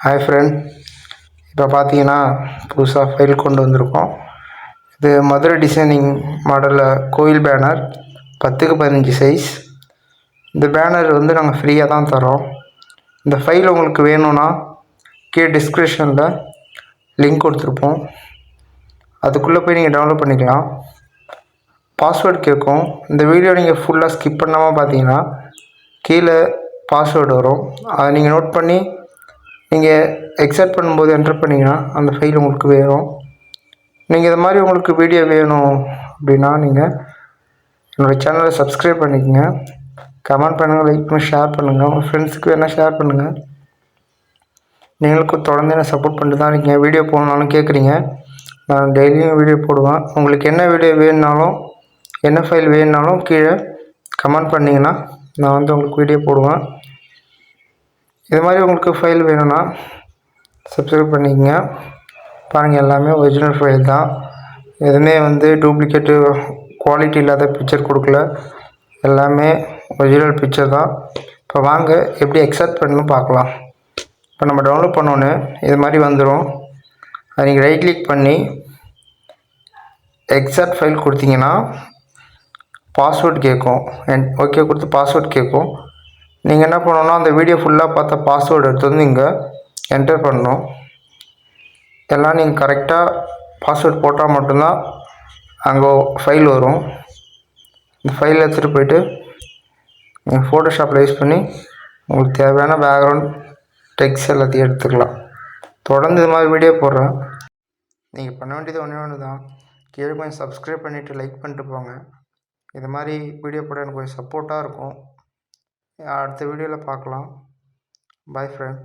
Hi friend, இப்போ பார்த்தீங்கன்னா புதுசாக ஃபைல் கொண்டு வந்திருக்கோம். இது மதுரை டிசைனிங் மாடலில் கோயில் பேனர் 10x15 சைஸ். இந்த பேனர் நாங்கள் ஃப்ரீயாக தான் தரோம். இந்த ஃபைல் உங்களுக்கு வேணும்னா கீழே டிஸ்கிரிப்ஷனில் லிங்க் கொடுத்துருப்போம். அதுக்குள்ளே போய் நீங்கள் டவுன்லோட் பண்ணிக்கலாம். பாஸ்வேர்டு கேட்கும். இந்த வீடியோ நீங்கள் ஃபுல்லாக ஸ்கிப் பண்ணாமல் பார்த்தீங்கன்னா கீழே பாஸ்வேர்டு வரும். அதை நீங்கள் நோட் பண்ணி நீங்கள் எக்ஸெப்ட் பண்ணும்போது என்டர் பண்ணிங்கன்னா அந்த ஃபைல் உங்களுக்கு வேணும். நீங்கள் இது மாதிரி உங்களுக்கு வீடியோ வேணும் அப்படின்னா நீங்கள் என்னோடய சேனலை சப்ஸ்கிரைப் பண்ணிக்கோங்க, கமெண்ட் பண்ணுங்கள், லைக் பண்ணி ஷேர் பண்ணுங்கள், உங்கள் ஃப்ரெண்ட்ஸுக்கு வேணால் ஷேர் பண்ணுங்கள். நீங்களுக்கும் தொடர்ந்து என்ன சப்போர்ட் பண்ணிட்டு தான் இருக்கீங்க. வீடியோ போடணுன்னாலும் கேட்குறீங்க, நான் டெய்லியும் வீடியோ போடுவேன். உங்களுக்கு என்ன வீடியோ வேணுனாலும் என்ன ஃபைல் வேணுனாலும் கீழே கமெண்ட் பண்ணிங்கன்னா நான் உங்களுக்கு வீடியோ போடுவேன். இது மாதிரி உங்களுக்கு ஃபைல் வேணும்னா சப்ஸ்கிரைப் பண்ணிக்கங்க. பாருங்கள், எல்லாமே ஒரிஜினல் ஃபைல் தான். எதுவுமே டூப்ளிகேட்டு குவாலிட்டி இல்லாத பிக்சர் கொடுக்கல. எல்லாமே ஒரிஜினல் பிக்சர் தான். இப்போ வாங்க எப்படி எக்ஸெப்ட் பண்ணணும் பார்க்கலாம். இப்போ நம்ம டவுன்லோட் பண்ணோன்னு இது மாதிரி வந்துடும். அதை நீங்கள் ரைட் கிளிக் பண்ணி எக்ஸெப்ட் ஃபைல் கொடுத்தீங்கன்னா பாஸ்வேர்டு கேட்கும். ஓகே கொடுத்து பாஸ்வேர்டு கேட்கும். நீங்கள் என்ன பண்ணணுன்னா அந்த வீடியோ ஃபுல்லாக பார்த்த பாஸ்வேர்டு எடுத்து இங்கே என்டர் பண்ணணும். எல்லாம் நீங்கள் கரெக்டாக பாஸ்வேர்டு போட்டால் மட்டும்தான் அங்கே ஃபைல் வரும். இந்த ஃபைல் எடுத்துகிட்டு போய்ட்டு நீங்கள் ஃபோட்டோஷாப்பில் யூஸ் பண்ணி உங்களுக்கு தேவையான பேக்ரவுண்ட் டெக்ஸ்ட் எல்லாத்தையும் எடுத்துக்கலாம். தொடர்ந்து இது மாதிரி வீடியோ போடுறேன். நீங்கள் பண்ண வேண்டியது ஒன்று தான், கீழே கொஞ்சம் சப்ஸ்கிரைப் பண்ணிவிட்டு லைக் பண்ணிட்டு போங்க. இது மாதிரி வீடியோ போட எனக்கு கொஞ்சம் சப்போர்ட்டாக இருக்கும். அடுத்த வீடியோவில் பார்க்கலாம். பாய் ஃப்ரெண்ட்.